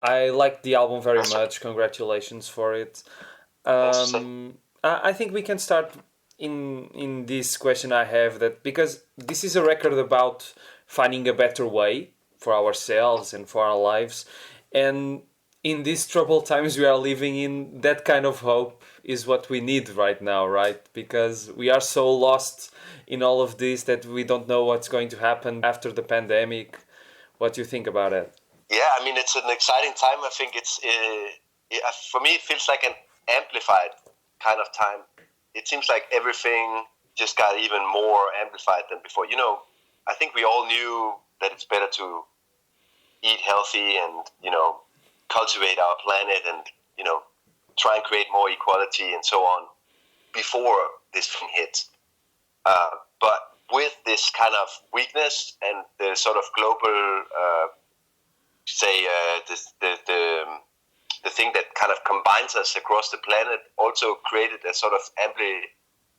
I liked the album very much. Congratulations for it. I think we can start in this question I have, that because this is a record about finding a better way for ourselves and for our lives, and in these troubled times we are living in, that kind of hope is what we need right now, right? Because we are so lost in all of this that we don't know what's going to happen after the pandemic. What do you think about it? Yeah, I mean, it's an exciting time. I think it's, for me, it feels like an amplified kind of time. It seems like everything just got even more amplified than before. I think we all knew that it's better to eat healthy and, cultivate our planet and, try and create more equality and so on before this thing hit. But with this kind of weakness and the sort of global, the thing that kind of combines us across the planet also created a sort of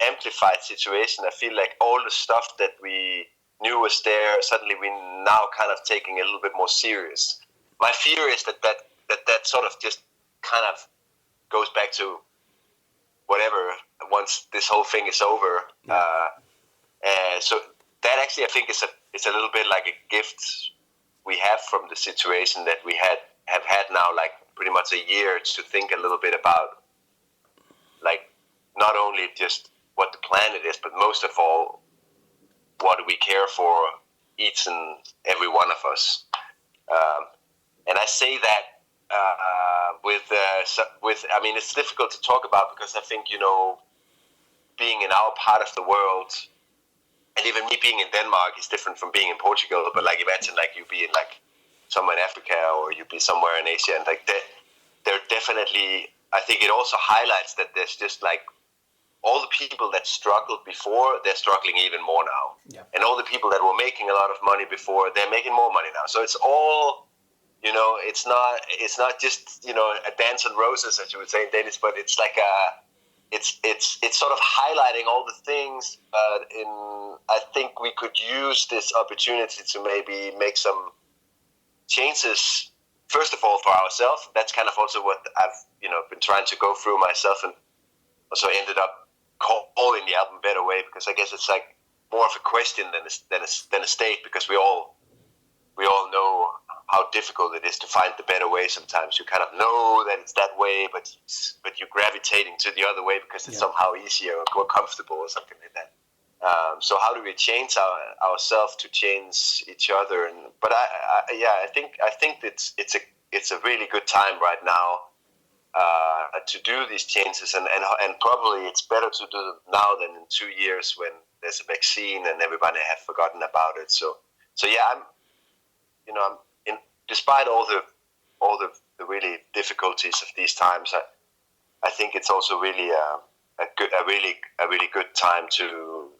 amplified situation. I feel like all the stuff that we knew was there, suddenly we're now kind of taking a little bit more serious. My fear is that sort of just kind of goes back to whatever once this whole thing is over. So that actually, I think, is a little bit like a gift we have from the situation that we have had now, like pretty much a year to think a little bit about, like, not only just what the planet is, but most of all, what do we care for, each and every one of us. And I say that I mean, it's difficult to talk about because I think, being in our part of the world, and even me being in Denmark is different from being in Portugal. But like, imagine like you be in like somewhere in Africa or you be somewhere in Asia, and like they're definitely. I think it also highlights that there's just like all the people that struggled before, they're struggling even more now, and all the people that were making a lot of money before, they're making more money now. So it's all. It's not just a dance on roses, as you would say in Danish, but it's like it's sort of highlighting all the things. I think we could use this opportunity to maybe make some changes. First of all, for ourselves, that's kind of also what I've been trying to go through myself, and also ended up calling the album "Better Way" because I guess it's like more of a question than a state, because we all know how difficult it is to find the better way. Sometimes you kind of know that it's that way, but you're gravitating to the other way because it's somehow easier or more comfortable or something like that. So how do we change ourselves to change each other? But I think it's a really good time right now to do these changes, and probably it's better to do them now than in 2 years when there's a vaccine and everybody have forgotten about it. So yeah, despite all the really difficulties of these times, I think it's also really a really good time to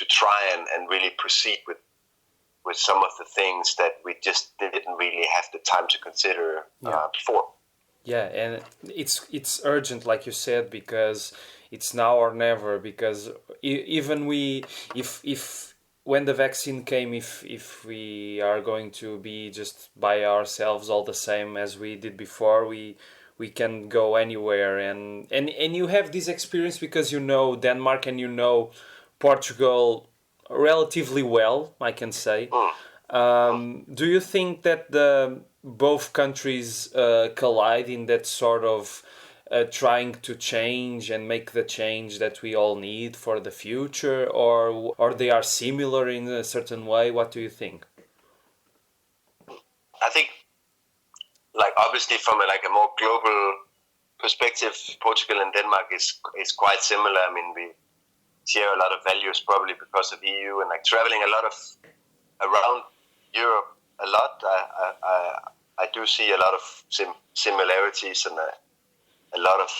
try and really proceed with some of the things that we just didn't really have the time to consider before. Yeah, and it's urgent, like you said, because it's now or never. Because even if when the vaccine came, if we are going to be just by ourselves all the same as we did before, we can go anywhere. And you have this experience because you know Denmark and you know Portugal relatively well, I can say. Do you think that both countries collide in that sort of trying to change and make the change that we all need for the future, or they are similar in a certain way? What do you think? I think, like, obviously from a more global perspective, Portugal and Denmark is quite similar. I mean, we share a lot of values probably because of EU, and like traveling a lot of around Europe a lot. I do see a lot of similarities and a lot of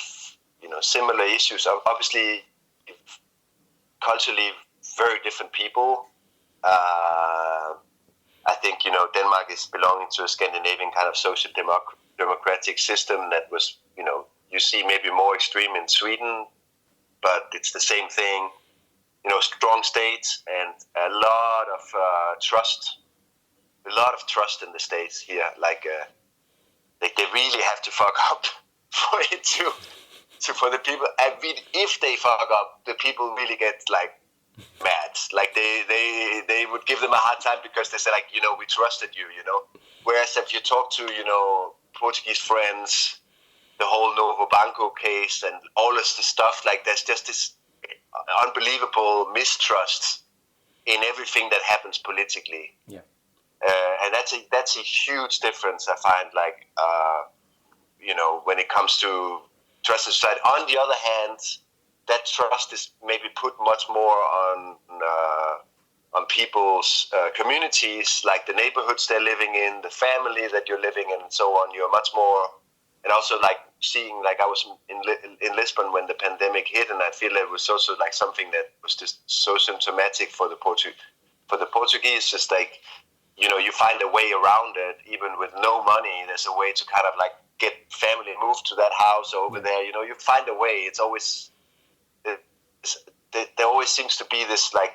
similar issues. Obviously, culturally very different people. I think Denmark is belonging to a Scandinavian kind of social democratic system that was you see maybe more extreme in Sweden, but it's the same thing. Strong states and a lot of trust in the states here. Like like they really have to fuck up for it for the people. I mean, if they fuck up, the people really get like mad. Like they would give them a hard time because they say like, we trusted you, Whereas if you talk to, Portuguese friends, the whole Novo Banco case and all of the stuff, like there's just this unbelievable mistrust in everything that happens politically. Yeah. And that's a huge difference, I find, like, when it comes to trust in society. On the other hand, that trust is maybe put much more on people's communities, like the neighborhoods they're living in, the family that you're living in, and so on. You're much more, and also like seeing, like I was in Lisbon when the pandemic hit, and I feel it was also like something that was just so symptomatic for the Portuguese, just like, you find a way around it, even with no money. There's a way to kind of like get family moved to that house over there. You find a way. It's always, there always seems to be this like,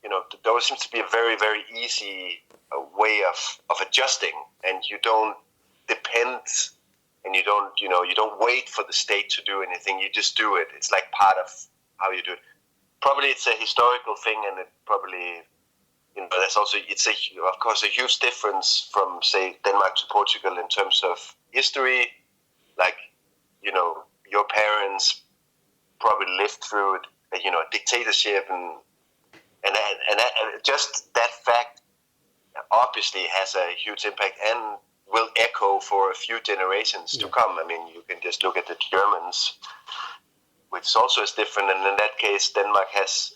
there always seems to be a very, very easy way of adjusting, and you don't depend, and you don't wait for the state to do anything. You just do it. It's like part of how you do it. Probably it's a historical thing, and it probably, there's also, of course, a huge difference from, say, Denmark to Portugal in terms of history. Like, your parents probably lived through, a dictatorship, and just that fact obviously has a huge impact and will echo for a few generations to come. I mean, you can just look at the Germans, which also is different, and in that case, Denmark has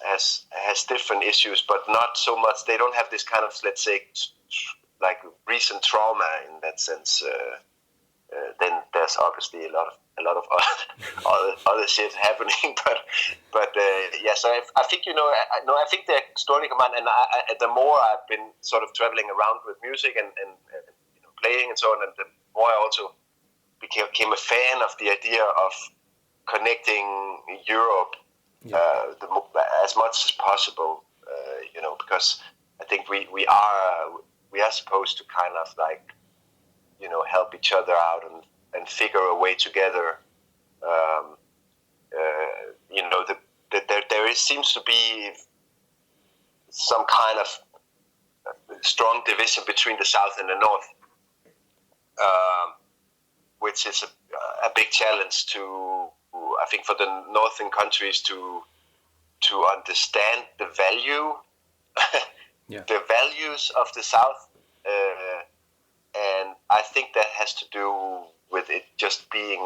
different issues, but not so much. They don't have this kind of, let's say, like recent trauma in that sense. Then there's obviously a lot of other shit happening, but yeah. So I think I think the Story Command, and the more I've been sort of traveling around with music and playing and so on, and the more I also became a fan of the idea of connecting Europe as much as possible, because I think we are supposed to kind of like, help each other out and figure a way together. There seems to be some kind of strong division between the South and the North, which is a big challenge I think, for the northern countries to understand the value, the values of the South, and I think that has to do with it just being,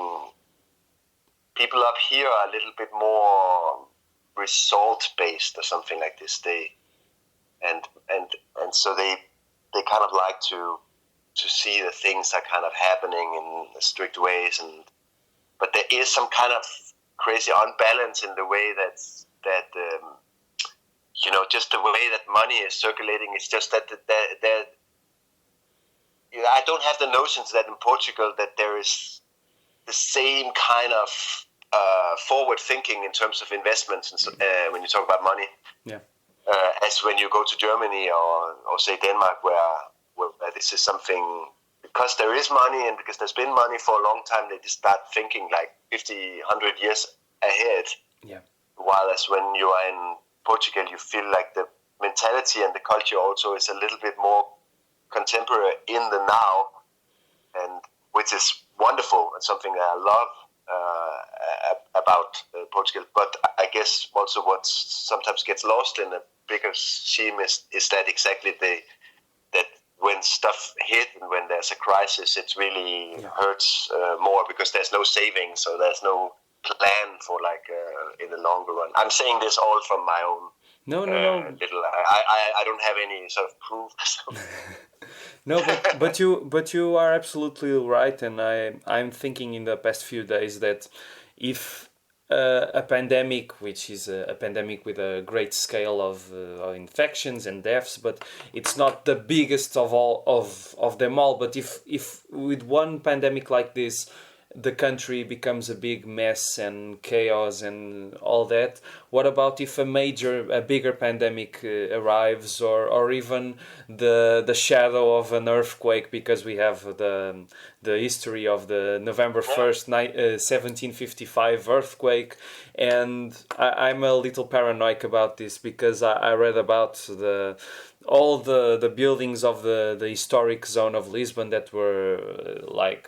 people up here are a little bit more result based or something like this. And so they kind of like to see the things are kind of happening in strict ways, but there is some kind of crazy unbalance in the way that just the way that money is circulating. It's just that I don't have the notions that in Portugal that there is the same kind of forward thinking in terms of investments when you talk about money, as when you go to Germany or say Denmark, where this is something, because there is money and because there's been money for a long time, they just start thinking like 50, 100 years ahead. Yeah. While as when you are in Portugal, you feel like the mentality and the culture also is a little bit more contemporary in the now, and which is wonderful and something that I love about Portugal. But I guess also what sometimes gets lost in a bigger scheme is that exactly that when stuff hit and when there's a crisis, it really hurts more because there's no savings, so there's no plan for like in the longer run. I'm saying this all from my own. No. Little, I don't have any sort of proof. No, but you are absolutely right, and I'm thinking in the past few days that if a pandemic, which is a pandemic with a great scale of infections and deaths, but it's not the biggest of all of them all. But if with one pandemic like this, the country becomes a big mess and chaos and all that, what about if a bigger pandemic arrives, or even the shadow of an earthquake, because we have the history of the November 1st, 1755 earthquake. And I'm a little paranoid about this, because I read about all the buildings of the historic zone of Lisbon that were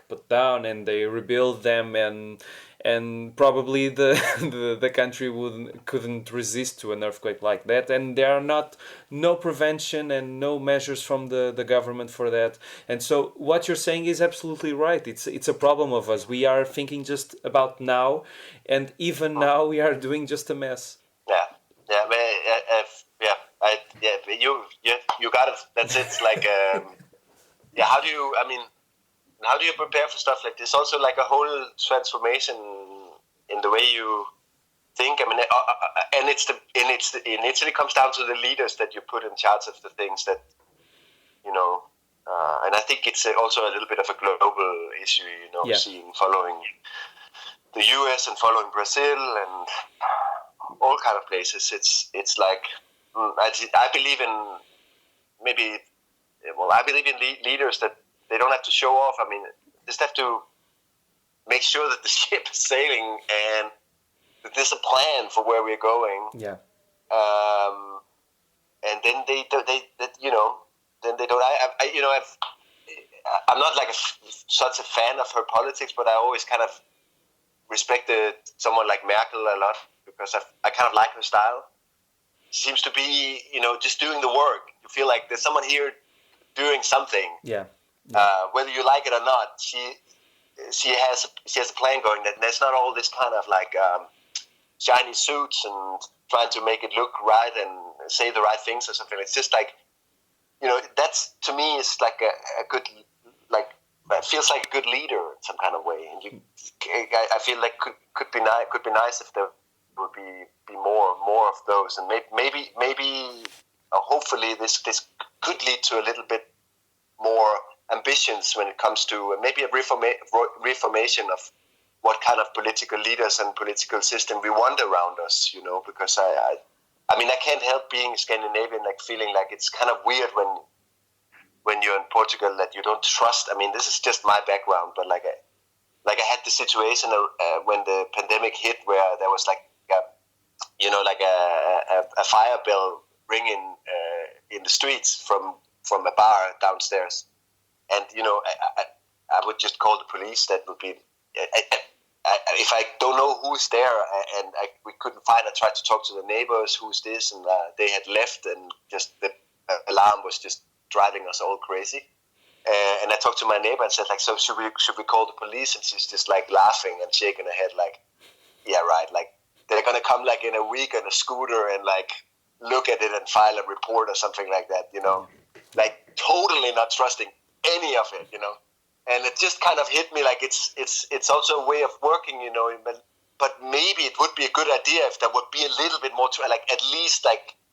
put down, and they rebuilt them, and probably the country couldn't resist to an earthquake like that, and there are no prevention and no measures from the government for that. And so what you're saying is absolutely right. It's a problem of us. We are thinking just about now, and even now we are doing just a mess. You got it. That's it. How do you prepare for stuff like this? Also, like a whole transformation in the way you think. And it literally comes down to the leaders that you put in charge of the things that, and I think it's also a little bit of a global issue, following the US and following Brazil and all kind of places. It's like, I believe in leaders that they don't have to show off. Just have to make sure that the ship is sailing and that there's a plan for where we're going. Yeah. And then they don't. I'm not such a fan of her politics, but I always kind of respected someone like Merkel a lot, because I kind of like her style. She seems to be, just doing the work. You feel like there's someone here doing something. Yeah. Whether you like it or not, she has a plan going. That there's not all this kind of shiny suits and trying to make it look right and say the right things or something. It's just that's, to me, is like a good, it feels like a good leader in some kind of way. And I feel like could be nice if there would be more of those, and maybe hopefully this could lead to a little bit more ambitions when it comes to maybe a reformation of what kind of political leaders and political system we want around us, because I can't help being Scandinavian, feeling like it's kind of weird when you're in Portugal that you don't trust. This is just my background, but I had the situation when the pandemic hit, where there was a fire bell ringing in the streets from a bar downstairs, and I would just call the police. That would be if I don't know who's there, and we couldn't find. I tried to talk to the neighbors. Who's this? And they had left, and just the alarm was just driving us all crazy. And I talked to my neighbor and said, so should we call the police? And she's just laughing and shaking her head, yeah, right. They're gonna come in a week on a scooter and look at it and file a report or something like that, totally not trusting any of it, And it just kind of hit me it's also a way of working, but maybe it would be a good idea if there would be a little bit more at least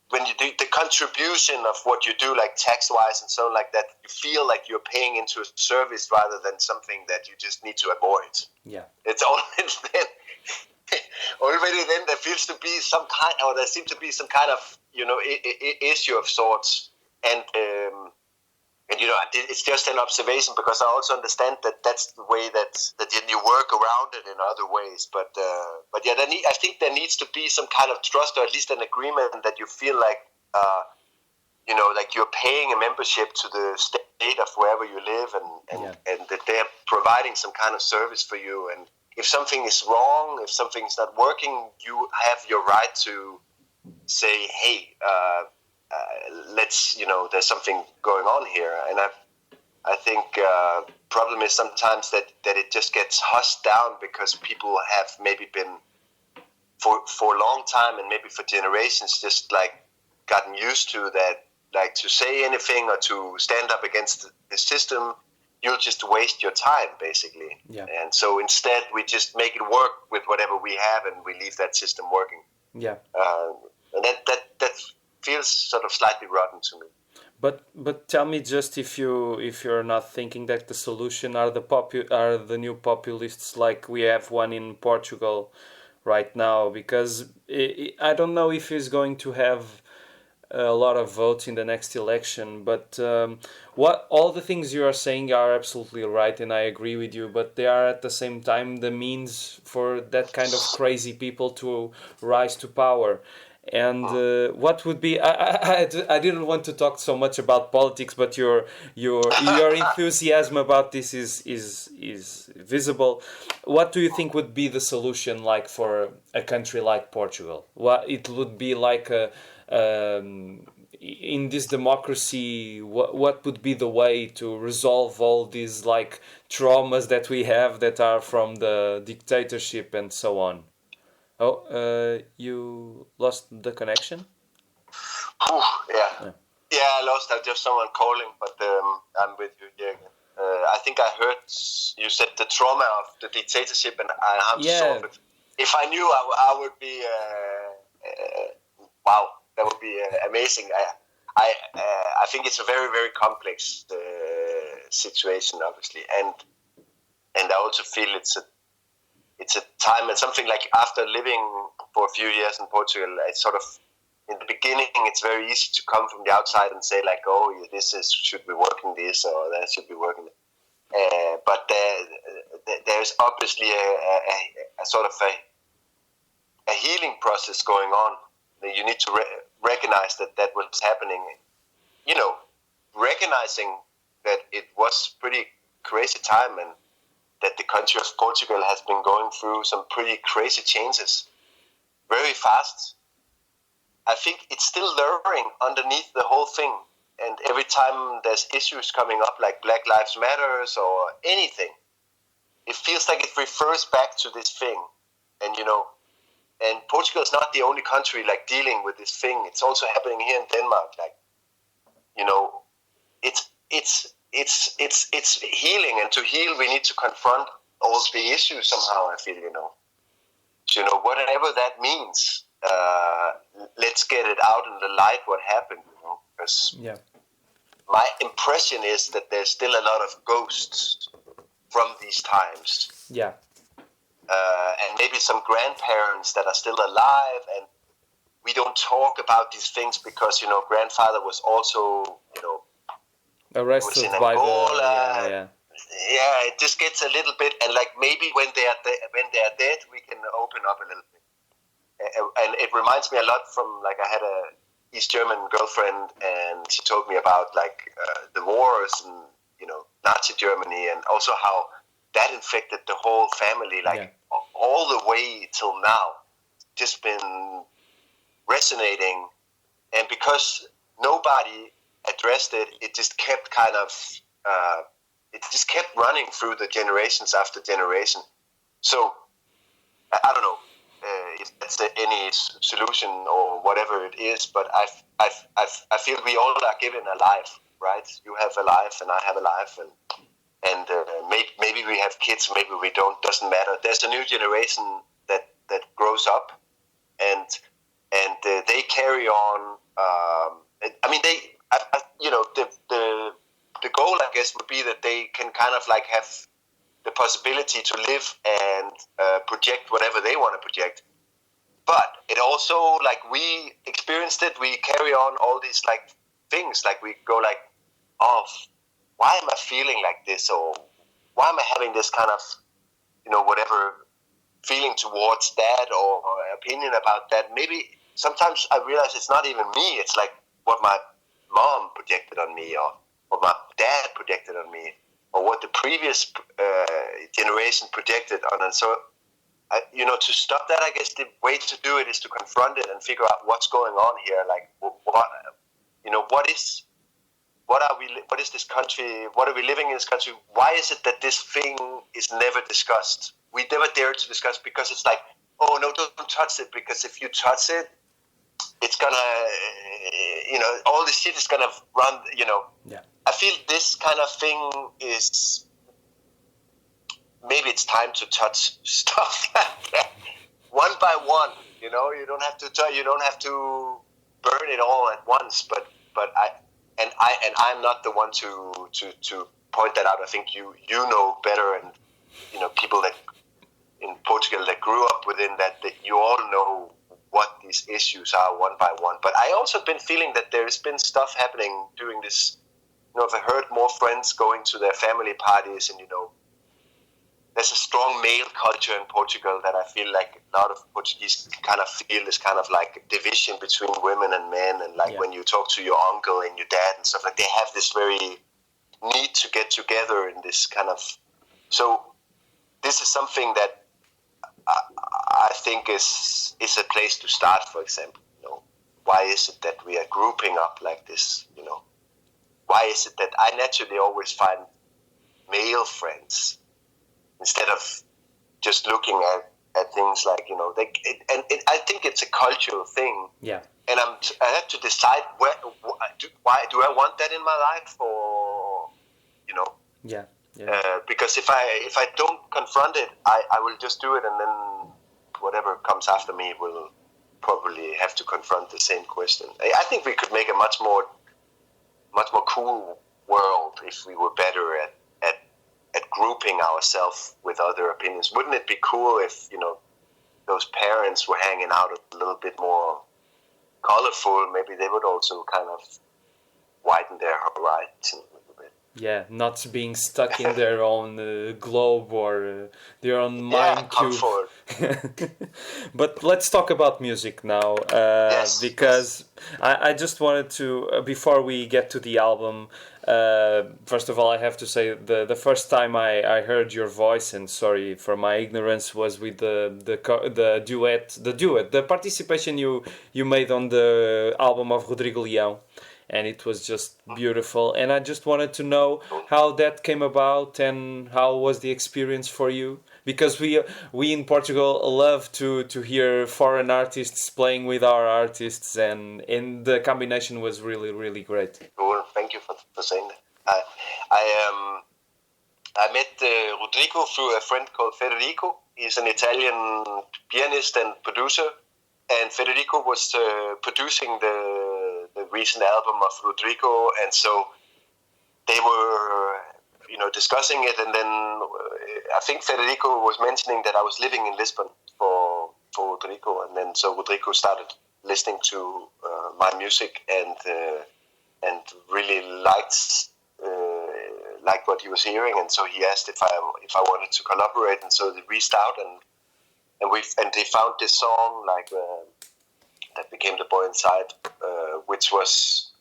when you do the contribution of what you do, tax-wise and so like that, you feel like you're paying into a service rather than something that you just need to avoid. Yeah. It's always then. Already then there seems to be some kind of issue of sorts, and it's just an observation, because I also understand that that's the way that you work around it in other ways, but yeah, I think there needs to be some kind of trust, or at least an agreement that you feel you're paying a membership to the state of wherever you live, and that they're providing some kind of service for you. And if something is wrong, if something's not working, you have your right to say, hey, let's, there's something going on here. And I think problem is sometimes that it just gets hushed down, because people have maybe been for a long time, and maybe for generations, just gotten used to that, to say anything or to stand up against the system, you'll just waste your time, basically. Yeah. And so instead, we just make it work with whatever we have, and we leave that system working. Yeah. And that feels sort of slightly rotten to me. But tell me just if you're not thinking that the solution are the new populists like we have one in Portugal right now, because I don't know if he's going to have a lot of votes in the next election, but what all the things you are saying are absolutely right, and I agree with you, but they are at the same time the means for that kind of crazy people to rise to power. And what would be? I didn't want to talk so much about politics, but your enthusiasm about this is visible. What do you think would be the solution, like for a country like Portugal? What it would be like in this democracy? What would be the way to resolve all these like traumas that we have that are from the dictatorship and so on? Oh, you lost the connection? Whew, yeah. I lost. I just someone calling, but I'm with you here again. I think I heard you said the trauma of the dictatorship and how to solve it. If I knew, I would be. Wow, that would be amazing. I think it's a very, very complex situation, obviously, and I also feel it's a time and something like after living for a few years in Portugal, it's sort of in the beginning it's very easy to come from the outside and say like, oh, this is should be working this or that should be working. But there's obviously a sort of a healing process going on. You need to recognize that was happening. You know, recognizing that it was pretty crazy time and that the country of Portugal has been going through some pretty crazy changes very fast. I think it's still lurking underneath the whole thing. And every time there's issues coming up like Black Lives Matters or anything, it feels like it refers back to this thing. And, you know, and Portugal is not the only country like dealing with this thing. It's also happening here in Denmark. Like, you know, it's healing, and to heal we need to confront all the issues somehow. I feel, you know, whatever that means. Let's get it out in the light. What happened, you know? Because my impression is that there's still a lot of ghosts from these times. Yeah. And maybe some grandparents that are still alive, and we don't talk about these things because, you know, grandfather was also, you know, arrested by Angola. Yeah, it just gets a little bit, and like maybe when they are dead, we can open up a little bit. And it reminds me a lot from, like, I had a East German girlfriend, and she told me about like the wars and, you know, Nazi Germany, and also how that infected the whole family, like all the way till now, just been resonating, and because nobody addressed it, it just kept kind of, it just kept running through the generations after generation. So I don't know if that's any solution or whatever it is, but I feel we all are given a life, right? You have a life, and I have a life, and maybe we have kids, maybe we don't. Doesn't matter. There's a new generation that grows up, and they carry on. I mean, you know, the goal, I guess, would be that they can kind of like have the possibility to live and project whatever they want to project. But it also, like, we experienced it, we carry on all these like things, like we go like, oh, why am I feeling like this, or why am I having this kind of, you know, whatever feeling towards that or opinion about that. Maybe sometimes I realize it's not even me, it's like what my mom projected on me, or what my dad projected on me, or what the previous generation projected on. And so, to stop that, I guess the way to do it is to confront it and figure out what's going on here. Like, what is this country? What are we living in this country? Why is it that this thing is never discussed? We never dare to discuss, because it's like, oh no, don't touch it, because if you touch it, it's gonna, all this shit is gonna run, Yeah. I feel this kind of thing is, maybe it's time to touch stuff like that, one by one. You don't have to burn it all at once. But I'm not the one to point that out. I think you know better, and people that in Portugal that grew up within that you all know what these issues are one by one. But I also been feeling that there's been stuff happening during this. I've heard more friends going to their family parties, and there's a strong male culture in Portugal that I feel like a lot of Portuguese kind of feel is kind of like division between women and men, and like when you talk to your uncle and your dad and stuff, like they have this very need to get together in this kind of. So this is something that I think is a place to start. For example, why is it that we are grouping up like this? Why is it that I naturally always find male friends instead of just looking at things like I think it's a cultural thing. Yeah. And I have to decide why do I want that in my life, or Yeah. because if I don't confront it, I will just do it, and then whatever comes after me will probably have to confront the same question. I think we could make a much more cool world if we were better at grouping ourselves with other opinions. Wouldn't it be cool if those parents were hanging out a little bit more colorful? Maybe they would also kind of widen their horizon a little bit. Yeah, not being stuck in their own globe or their own mind cube. But let's talk about music now, because I just wanted to, before we get to the album, first of all, I have to say the first time I heard your voice, and sorry for my ignorance, was with the duet, the participation you made on the album of Rodrigo Leão. And it was just beautiful. And I just wanted to know how that came about and how was the experience for you. Because we in Portugal love to hear foreign artists playing with our artists, and the combination was really, really great. Well, thank you for saying that. I met Rodrigo through a friend called Federico. He's an Italian pianist and producer. And Federico was producing the recent album of Rodrigo, and so they were, discussing it, and then I think Federico was mentioning that I was living in Lisbon for Rodrigo, and then so Rodrigo started listening to my music and really liked what he was hearing, and so he asked if I wanted to collaborate, and so they reached out and they found this song that became The Boy Inside, which was,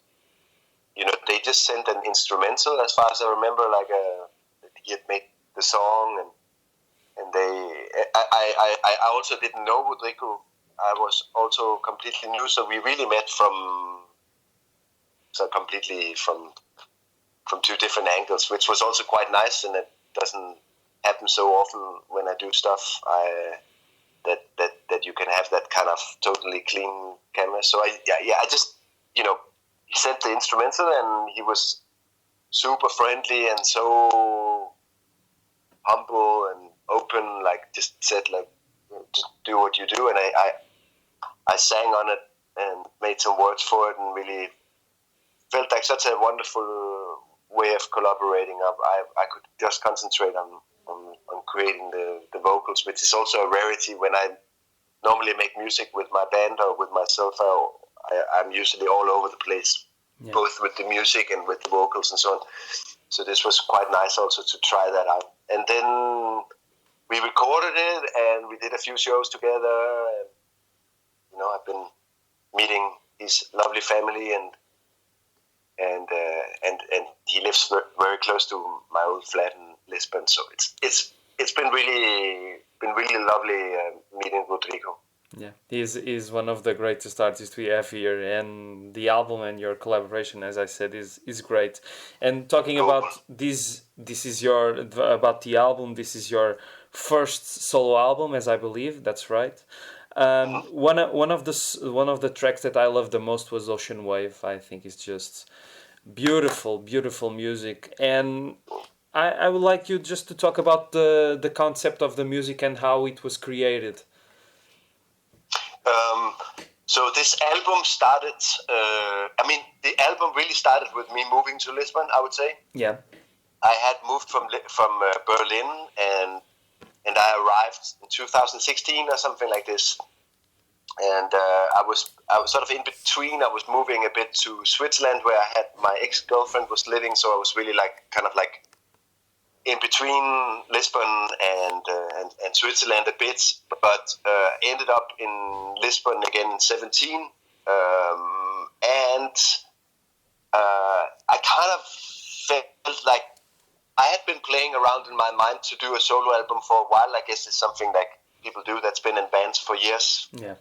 they just sent an instrumental, as far as I remember, he had made the song, and I also didn't know Rodrigo. I was also completely new, so we really met completely from two different angles, which was also quite nice, and it doesn't happen so often when I do stuff. That you can have that kind of totally clean camera. So I just, he sent the instrumental, and he was super friendly and so humble and open, just said just do what you do. And I sang on it and made some words for it, and really felt like such a wonderful way of collaborating. I could just concentrate on creating the vocals, which is also a rarity when I normally make music with my band or with myself. I'm usually all over the place, both with the music and with the vocals and so on. So this was quite nice also to try that out. And then we recorded it, and we did a few shows together. And, I've been meeting his lovely family, and he lives very close to my old flat in Lisbon. So it's been really lovely meeting Rodrigo. Yeah, he's one of the greatest artists we have here, and the album and your collaboration, as I said, is great. And talking about this is about the album. This is your first solo album, as I believe. That's right. One of the tracks that I loved the most was Ocean Wave. I think it's just beautiful music, and I would like you just to talk about the concept of the music and how it was created. So this album started. The album really started with me moving to Lisbon, I would say. Yeah. I had moved from Berlin, and I arrived in 2016 or something like this. And I was sort of in between. I was moving a bit to Switzerland, where I had my ex-girlfriend was living. So I was really kind of in between Lisbon and Switzerland a bit, but ended up in Lisbon again in 2017. And I kind of felt like I had been playing around in my mind to do a solo album for a while. I guess it's something like people do that's been in bands for years. Yeah.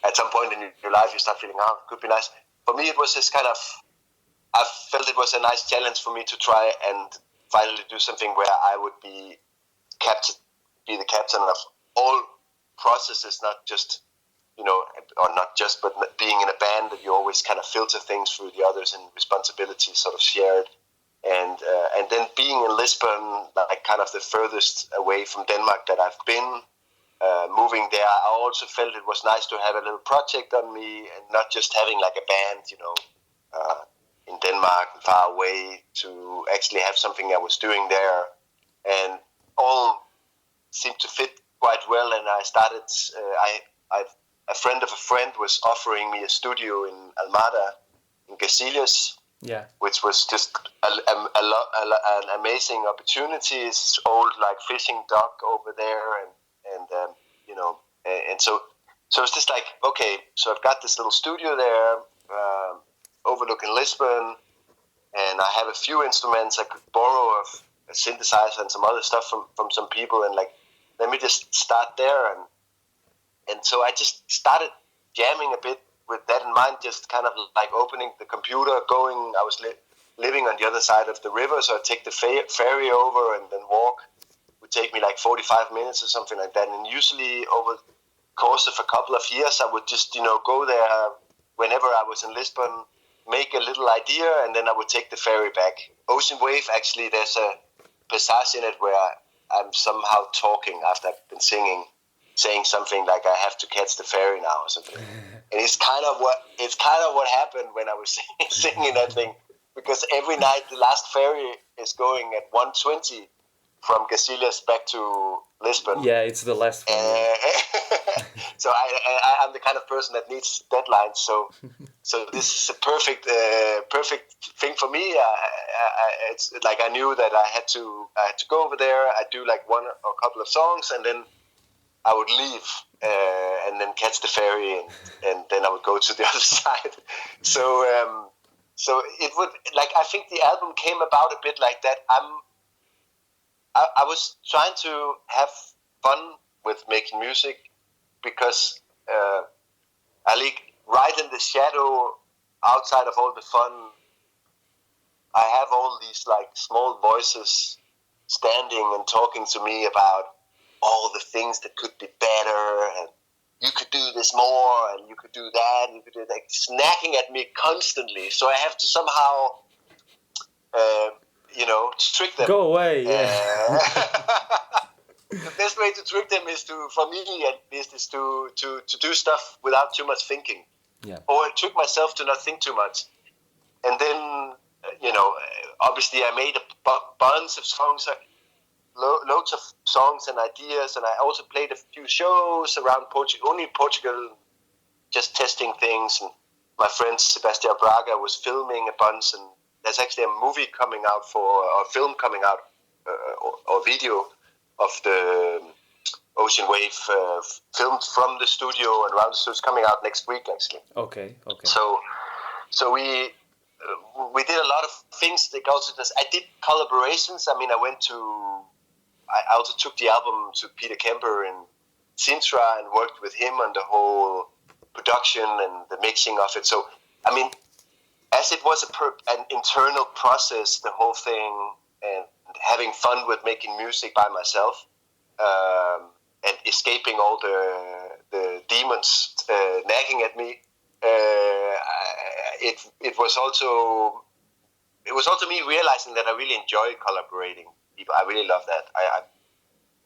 At some point in your life, you start feeling, it could be nice. For me, it was this kind of, I felt it was a nice challenge for me to try and finally do something where I would be the captain of all processes, not just, or not just, but being in a band that you always kind of filter things through the others and responsibilities sort of shared. And then being in Lisbon, like kind of the furthest away from Denmark that I've been, moving there, I also felt it was nice to have a little project on me and not just having like a band, in Denmark, far away, to actually have something I was doing there. And all seemed to fit quite well. And I started, a friend of a friend was offering me a studio in Almada, in Gazilhas. Yeah, which was just an amazing opportunity. It's old like fishing dock over there, and so it's just like, okay, so I've got this little studio there, overlooking Lisbon, and I have a few instruments I could borrow, of a synthesizer and some other stuff from some people, and like, let me just start there, and so I just started jamming a bit with that in mind, just kind of like opening the computer, going. I was living on the other side of the river, so I'd take the ferry over and then walk. It would take me like 45 minutes or something like that. And usually over the course of a couple of years, I would just, go there whenever I was in Lisbon, make a little idea, and then I would take the ferry back. Ocean Wave, actually, there's a passage in it where I'm somehow talking after I've been singing, saying something like, I have to catch the ferry now or something. And it's kind of what happened when I was singing that thing, because every night the last ferry is going at 1:20 from Gazilhas back to Lisbon. Yeah, it's the last one. So I'm the kind of person that needs deadlines. So this is a perfect thing for me. It's like I knew that I had to go over there. I'd do like one or a couple of songs, and then I would leave and then catch the ferry, and then I would go to the other side. So it would, like, I think the album came about a bit like that. I was trying to have fun with making music, because I like right in the shadow, outside of all the fun, I have all these like small voices standing and talking to me about all the things that could be better, and you could do this more, and you could do that, and you could do that, snacking at me constantly. So I have to somehow, trick them. Go away, yeah. The best way to trick them is for me at least, is to do stuff without too much thinking. Yeah. Or I trick myself to not think too much. And then, obviously I made a bunch of songs, loads of songs and ideas, and I also played a few shows around Portugal, only Portugal, just testing things. And my friend Sebastian Braga was filming a bunch, and there's actually a movie coming out or film coming out, or video of the Ocean Wave, filmed from the studio and around the studio. It's coming out next week, actually. Okay. So we did a lot of things. Like also, I did collaborations. I mean, I also took the album to Peter Kemper in Sintra and worked with him on the whole production and the mixing of it. So, I mean, as it was an internal process, the whole thing, and having fun with making music by myself, and escaping all the demons nagging at me, it was also me realizing that I really enjoy collaborating people. I really love that.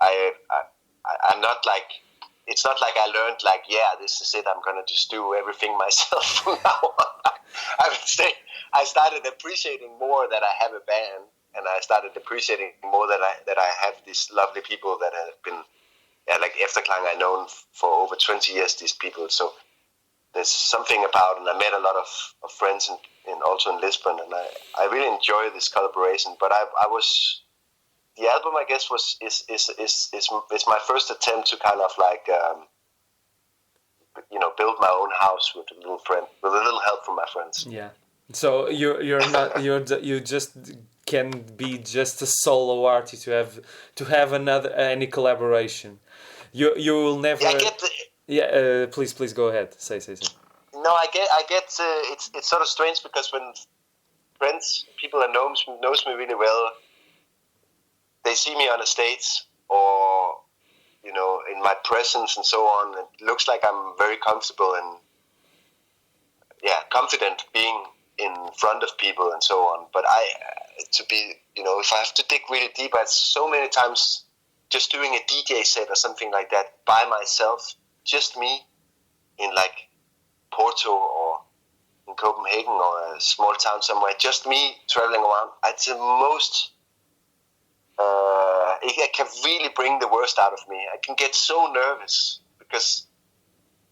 I'm not like it's not like I learned like, yeah, this is it. I'm gonna just do everything myself from now on. I would say I started appreciating more that I have a band, and I started appreciating more that I have these lovely people that have been, like Efterklang. I've known for over 20 years. These people, so there's something about, and I met a lot of friends also in Lisbon, and I really enjoy this collaboration. But the album, I guess, is my first attempt to kind of like build my own house with a little help from my friends. Yeah. So you're not you just can be just a solo artist to have any collaboration. You will never. Yeah, I get please go ahead. Say. No, I get. It's sort of strange because when people that knows me really well, they see me on the stage or in my presence and so on. It looks like I'm very comfortable and confident being in front of people and so on. But if I have to dig really deep, so many times just doing a DJ set or something like that by myself, just me in like Porto or in Copenhagen or a small town somewhere, just me traveling around. It's the most. It can really bring the worst out of me. I can get so nervous because,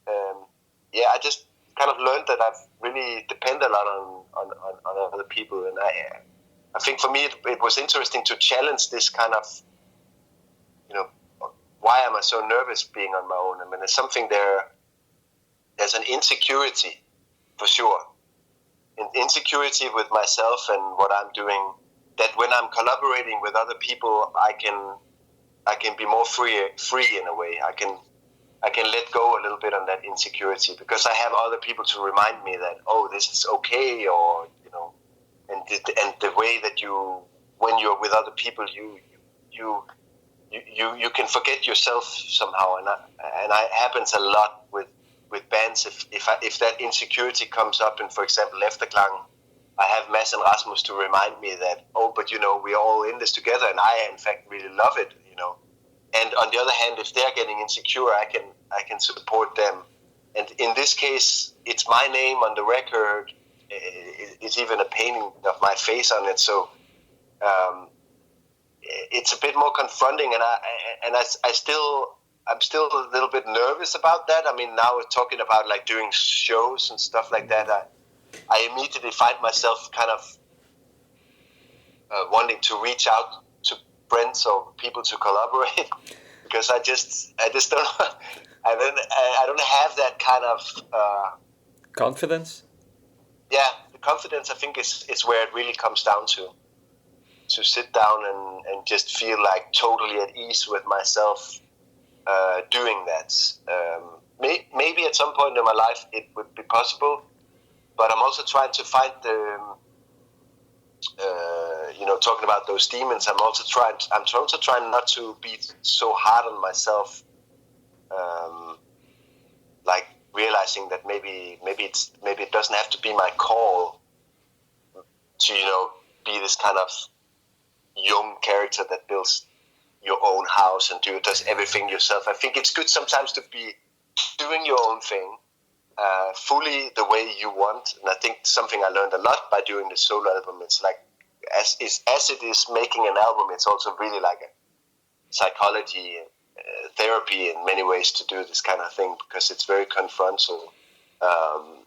I just kind of learned that I've really depend a lot on other people, and I think for me it was interesting to challenge this kind of, why am I so nervous being on my own? I mean, there's something there's an insecurity for sure, an insecurity with myself and what I'm doing, that when I'm collaborating with other people, I can be more free in a way. I can let go a little bit on that insecurity because I have other people to remind me that, oh, this is okay, or and the way that when you're with other people, you can forget yourself somehow, and it happens a lot with bands. If that insecurity comes up, and for example, Efterklang, I have Mads and Rasmus to remind me that, but we are all in this together, and I in fact really love it, And on the other hand, if they're getting insecure, I can support them. And in this case, it's my name on the record. It's even a painting of my face on it, so it's a bit more confronting. And I'm still a little bit nervous about that. I mean, now we're talking about like doing shows and stuff like that. I immediately find myself kind of wanting to reach out to friends or people to collaborate because I just don't I don't have that kind of confidence. Yeah, the confidence I think is where it really comes down to sit down and just feel like totally at ease with myself doing that. Maybe at some point in my life it would be possible. But I'm also trying to find talking about those demons. I'm also trying not to be so hard on myself. Like realizing that maybe it doesn't have to be my call to be this kind of young character that builds your own house and does everything yourself. I think it's good sometimes to be doing your own thing. Fully the way you want, and I think something I learned a lot by doing the solo album. It's like as it is making an album, it's also really like a psychology therapy in many ways to do this kind of thing because it's very confrontal.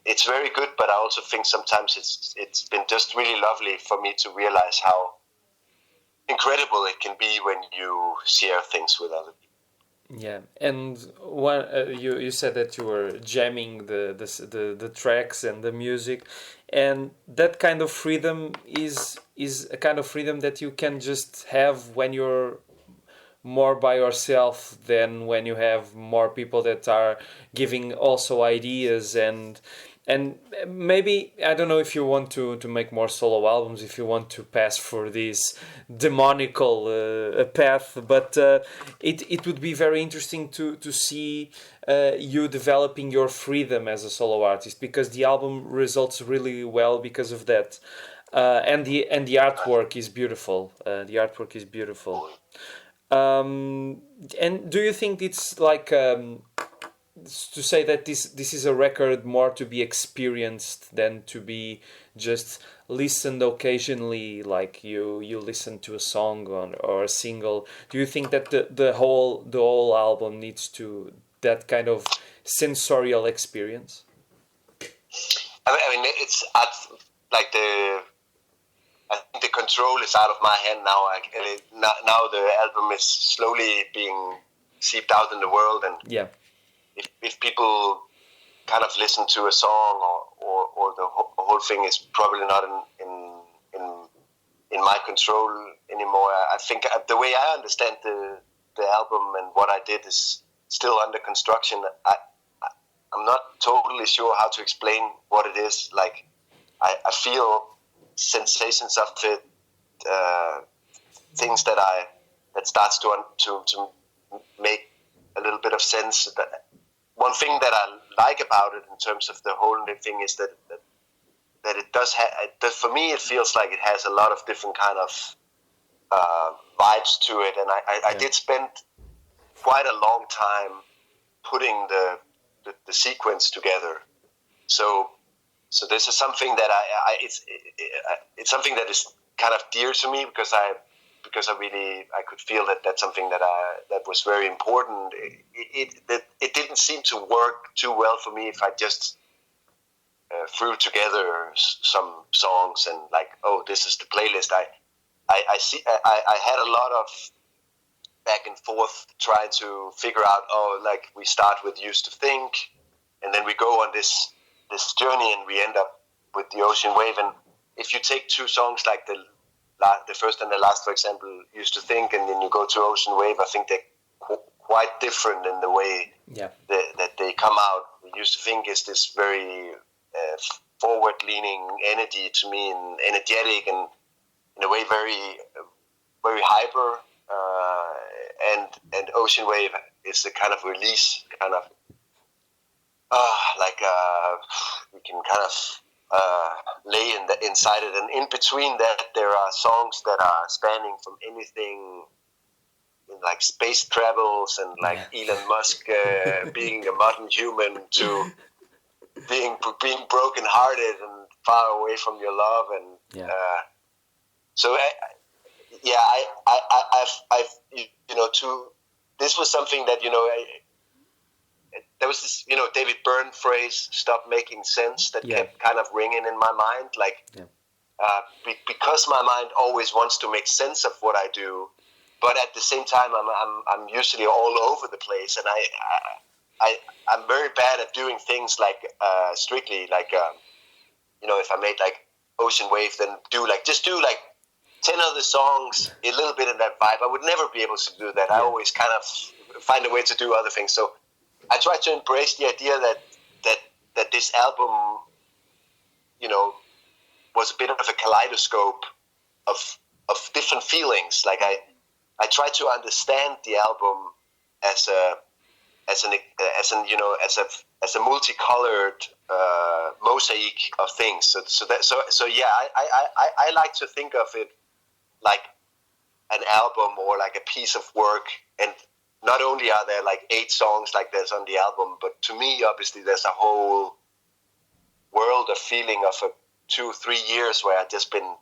It's very good, but I also think sometimes it's been just really lovely for me to realize how incredible it can be when you share things with other people. Yeah, and you said that you were jamming the tracks and the music, and that kind of freedom is a kind of freedom that you can just have when you're more by yourself than when you have more people that are giving also ideas and maybe, I don't know if you want to make more solo albums, if you want to pass for this demonical path, but it would be very interesting to see you developing your freedom as a solo artist, because the album results really well because of that. And the artwork is beautiful. The artwork is beautiful. And do you think it's like to say that this is a record more to be experienced than to be just listened occasionally, like you listen to a song or a single. Do you think that the whole album needs to that kind of sensorial experience? I mean, it's like I think the control is out of my hand now. Now the album is slowly being seeped out in the world, and yeah. If people kind of listen to a song or the whole thing is probably not in my control anymore. I think the way I understand the album and what I did is still under construction. I'm not totally sure how to explain what it is. Like I feel sensations of it, things that starts to make a little bit of sense. One thing that I like about it in terms of the whole thing is that it does that for me it feels like it has a lot of different kind of vibes to it, and I did spend quite a long time putting the sequence together. So this is something that it's something that is kind of dear to me because I could feel that that's something that was very important. It didn't seem to work too well for me if I just threw together some songs and like, oh, this is the playlist. I had a lot of back and forth trying to figure out, like we start with Used to Think, and then we go on this journey and we end up with the Ocean Wave. And if you take two songs like the first and the last, for example, Used to Think, and then you go to Ocean Wave, I think they're quite different in the way that they come out. Used to Think is this very forward-leaning energy to me, and energetic, and in a way very, very hyper. And Ocean Wave is a kind of release, kind of we can kind of lay inside it, and in between that there are songs that are spanning from anything in like space travels and like Elon Musk being a modern human to being broken hearted and far away from your love, and this was something that there was this David Byrne phrase, "Stop making sense," that kept kind of ringing in my mind, like because my mind always wants to make sense of what I do, but at the same time I'm usually all over the place, and I'm very bad at doing things like strictly like if I made like Ocean Wave, then just do 10 other songs a little bit in that vibe. I would never be able to do that. I always kind of find a way to do other things. So I try to embrace the idea that this album, was a bit of a kaleidoscope of different feelings. Like I try to understand the album as a multicolored mosaic of things. I like to think of it like an album or like a piece of work, and not only are there like 8 songs like there's on the album, but to me, obviously, there's a whole world of feeling of 2-3 years where I've just been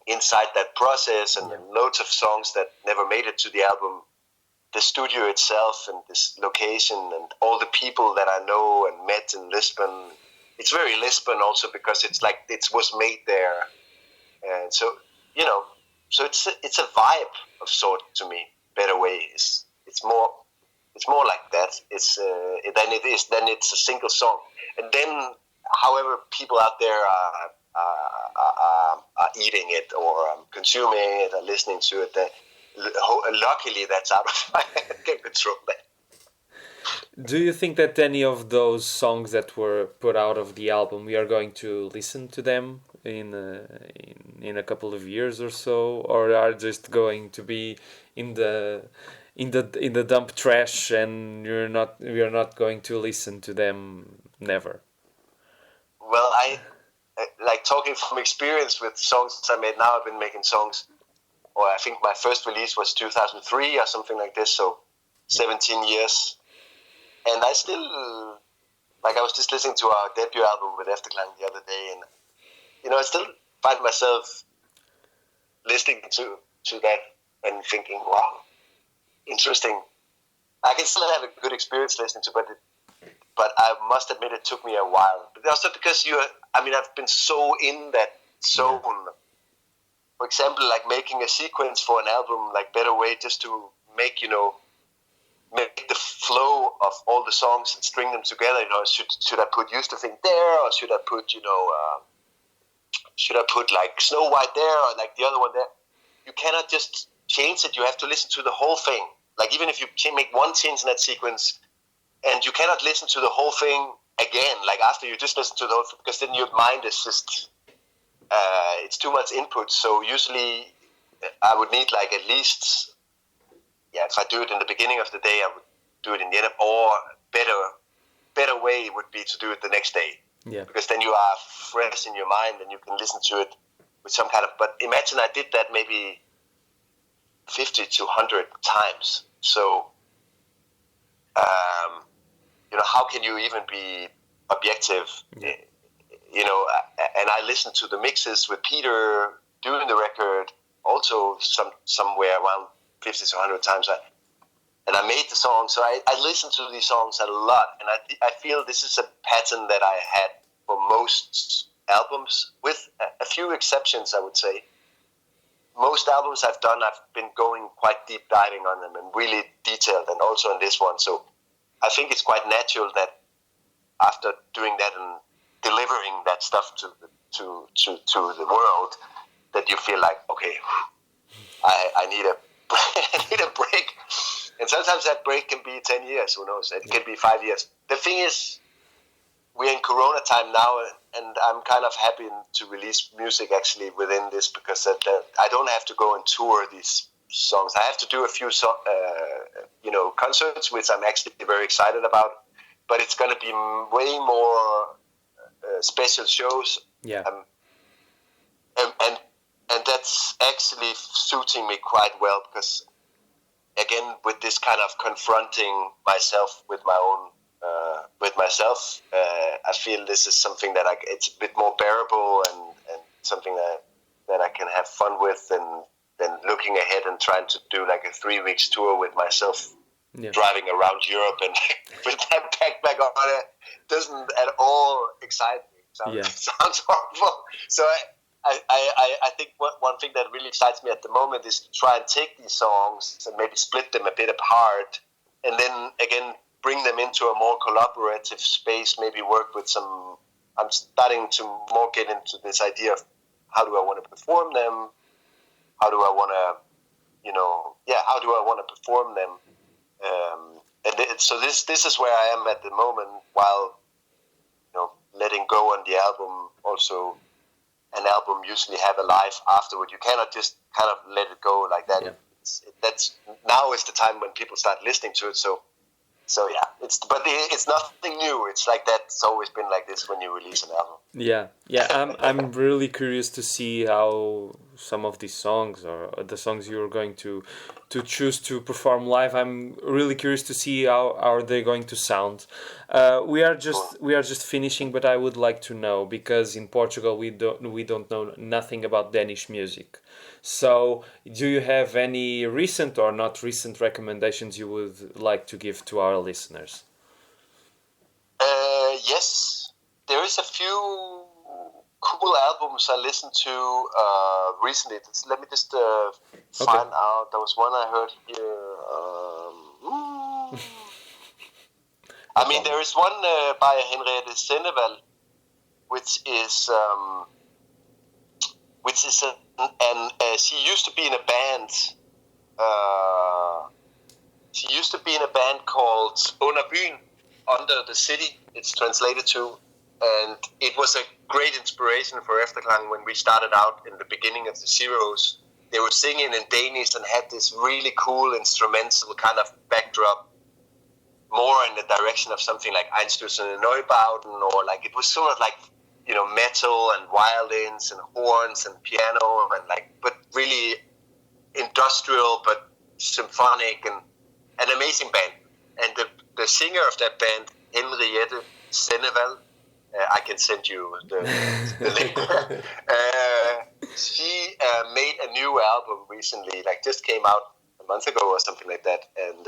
inside that process, and loads of songs that never made it to the album. The studio itself and this location and all the people that I know and met in Lisbon. It's very Lisbon also because it's like it was made there, and so it's a vibe of sort to me. Better way is it's more like that. It's then it's a single song, and then however people out there are eating it or consuming it or listening to it, luckily that's out of my hand. I can control that. Do you think that any of those songs that were put out of the album, we are going to listen to them in a couple of years or so, or are just going to be in the dump trash and we are not going to listen to them never? Well, I like talking from experience with songs I made. Now I've been making songs, or I think my first release was 2003 or something like this, so 17 years. And I still, like I was just listening to our debut album with Efterklang the other day, and I still find myself listening to that and thinking, wow, interesting. I can still have a good experience listening to it, but I must admit it took me a while. But also because I've been so in that zone. For example, like making a sequence for an album, like Better Way, just to make make the flow of all the songs and string them together. Should I put Used to Think there, or should I put like Snow White there, or like the other one there? You cannot just change it. You have to listen to the whole thing. Like even if you make one change in that sequence, and you cannot listen to the whole thing again, like after you just listen to the whole thing, because then your mind is just, it's too much input. So usually I would need like at least, if I do it in the beginning of the day, I would do it in the end, or better way would be to do it the next day. Yeah. Because then you are fresh in your mind and you can listen to it with some kind of, but imagine I did that maybe 50 to 100 times. So, how can you even be objective? Yeah. And I listened to the mixes with Peter doing the record also somewhere around 50 to 100 times. And I made the song, so I listened to these songs a lot, and I feel this is a pattern that I had for most albums, with a few exceptions, I would say. Most albums I've done, I've been going quite deep diving on them and really detailed, and also on this one. So I think it's quite natural that after doing that and delivering that stuff to the world, that you feel like, okay, I need a break. And sometimes that break can be 10 years, who knows? It can be 5 years. The thing is, we're in Corona time now, and I'm kind of happy to release music actually within this, because I don't have to go and tour these songs. I have to do a few concerts, which I'm actually very excited about, but it's going to be way more special shows. Yeah. And that's actually suiting me quite well, because again, with this kind of confronting myself with my own, I feel this is something that it's a bit more bearable and something that I can have fun with, than looking ahead and trying to do like a 3 weeks tour with myself, driving around Europe and with that backpack on it. Doesn't at all excite me. Sounds horrible. So I think one thing that really excites me at the moment is to try and take these songs and maybe split them a bit apart, and then again bring them into a more collaborative space, maybe work with some, I'm starting to more get into this idea of how do I want to perform them, how do I want to perform them, so this is where I am at the moment, while letting go on the album. Also, an album usually have a life afterward. You cannot just kind of let it go like that. Now is the time when people start listening to it. So yeah, it's nothing new. It's like that. It's always been like this when you release an album. Yeah. I'm really curious to see how some of these songs, or the songs you're going to choose to perform live. I'm really curious to see how are they going to sound. We are just finishing, but I would like to know, because in Portugal we don't know nothing about Danish music. So, do you have any recent or not recent recommendations you would like to give to our listeners? Yes, there is a few cool albums I listened to recently. Let me just find out. There was one I heard here. There is one by Henriette Sennevald, which is she used to be in a band. She used to be in a band called Under Byen, Under the City. It's translated to, and it was a great inspiration for Efterklang when we started out in the beginning of the zeros. They were singing in Danish and had this really cool instrumental kind of backdrop, more in the direction of something like Einstürzen and Neubauten, or like it was sort of like metal and violins and horns and piano and but really industrial but symphonic, and an amazing band. And the singer of that band, Henriette Senneval, I can send you the link. She made a new album recently, like just came out a month ago or something like that. And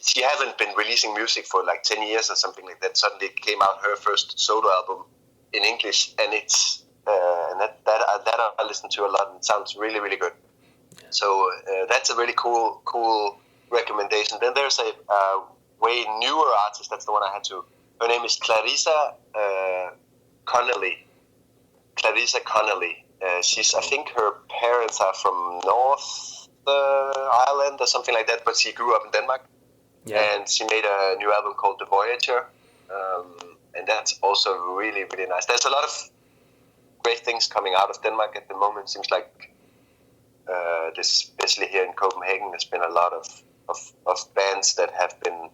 she hasn't been releasing music for like 10 years or something like that. Suddenly came out her first solo album in English, and it's and that I listen to a lot, and it sounds really, really good. So that's a really cool recommendation. Then there's a way newer artist. That's the one I had to. Her name is Clarissa Connolly. Clarissa Connolly. I think her parents are from North Ireland or something like that, but she grew up in Denmark. Yeah. And she made a new album called The Voyager, and that's also really, really nice. There's a lot of great things coming out of Denmark at the moment. Seems like, especially here in Copenhagen, there's been a lot of bands that have been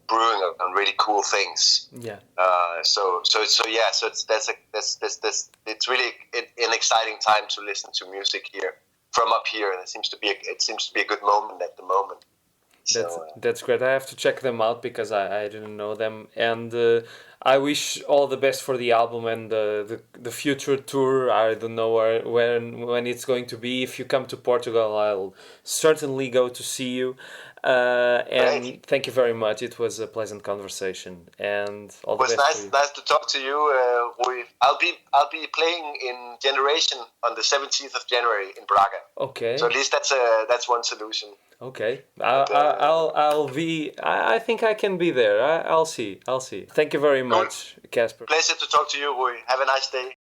brewing on really cool things. Yeah. So it's really an exciting time to listen to music here from up here, and it seems to be a good moment at the moment. That's great. I have to check them out because I didn't know them, and I wish all the best for the album and the future tour. I don't know when it's going to be. If you come to Portugal, I'll certainly go to see you. And great. Thank you very much. It was a pleasant conversation, and all the best. It was nice to talk to you, Rui. I'll be playing in Generation on the 17th of January in Braga. Okay. So at least that's one solution. Okay, I'll be. I think I can be there. I'll see. Thank you very much, Casper. Pleasure to talk to you, Rui. Have a nice day.